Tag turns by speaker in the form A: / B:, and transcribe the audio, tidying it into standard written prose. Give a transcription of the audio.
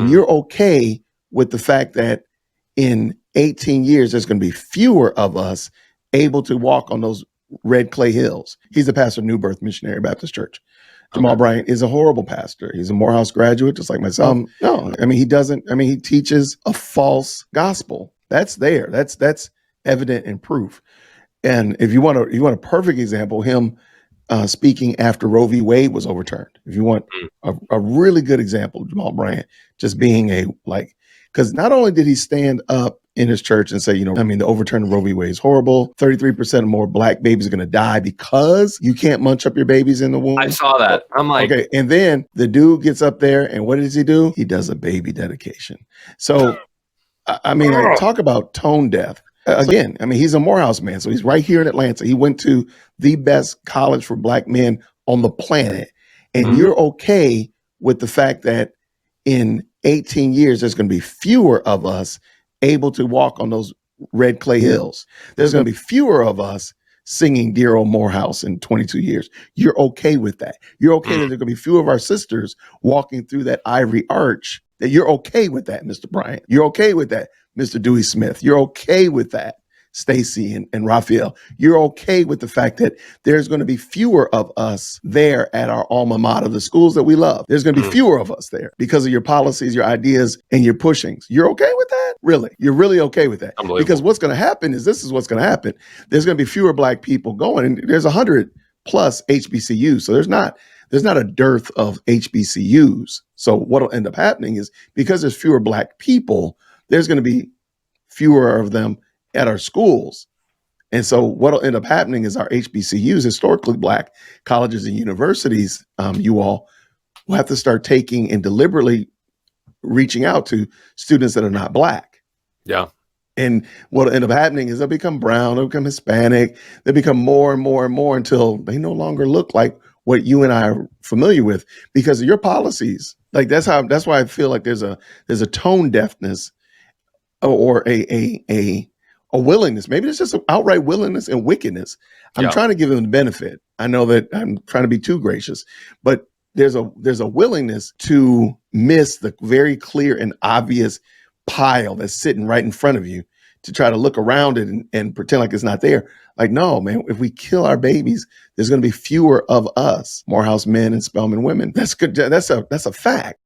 A: And you're okay with the fact that in 18 years, there's going to be fewer of us able to walk on those red clay hills. He's the pastor of New Birth Missionary Baptist Church. Jamal Bryant is a horrible pastor. He's a Morehouse graduate, just like myself. No, I mean, he teaches a false gospel. That's there. That's evident and proof. And if you want a perfect example, him speaking after Roe v. Wade was overturned. If you want a really good example of Jamal Bryant just being because not only did he stand up in his church and say, the overturn of Roe v. Wade is horrible. 33% more black babies are going to die because you can't munch up your babies in the womb.
B: I saw that. I'm like,
A: okay. And then the dude gets up there and what does he do? He does a baby dedication. So, talk about tone deaf. Again, he's a Morehouse man. So he's right here in Atlanta. He went to the best college for black men on the planet. And you're okay with the fact that in 18 years, there's going to be fewer of us able to walk on those red clay hills. There's going to be fewer of us singing Dear Old Morehouse in 22 years. You're okay with that. You're okay that there's going to be fewer of our sisters walking through that ivory arch. That you're okay with that, Mr. Bryant. You're okay with that, Mr. Dewey Smith. You're okay with that, Stacy and Raphael. You're okay with the fact that there's going to be fewer of us there at our alma mater, the schools that we love. There's going to be fewer of us there because of your policies, your ideas, and your pushings. You're okay with that? Really? You're really okay with that? Because what's going to happen is this is what's going to happen. There's going to be fewer black people going, and there's 100 plus HBCUs. So there's not a dearth of HBCUs. So what'll end up happening is because there's fewer black people, there's going to be fewer of them at our schools. And so what'll end up happening is our HBCUs, historically black colleges and universities, you all will have to start taking and deliberately reaching out to students that are not black.
B: Yeah.
A: And what'll end up happening is they'll become brown, they'll become Hispanic, they become more and more and more until they no longer look like what you and I are familiar with because of your policies. Like that's why I feel like there's a tone deafness or a willingness. Maybe it's just an outright willingness and wickedness. I'm trying to give them the benefit. I know that I'm trying to be too gracious, but there's a willingness to miss the very clear and obvious pile that's sitting right in front of you to try to look around it and pretend like it's not there. Like, no, man, if we kill our babies, there's going to be fewer of us, Morehouse men and Spelman women. That's good. That's a fact.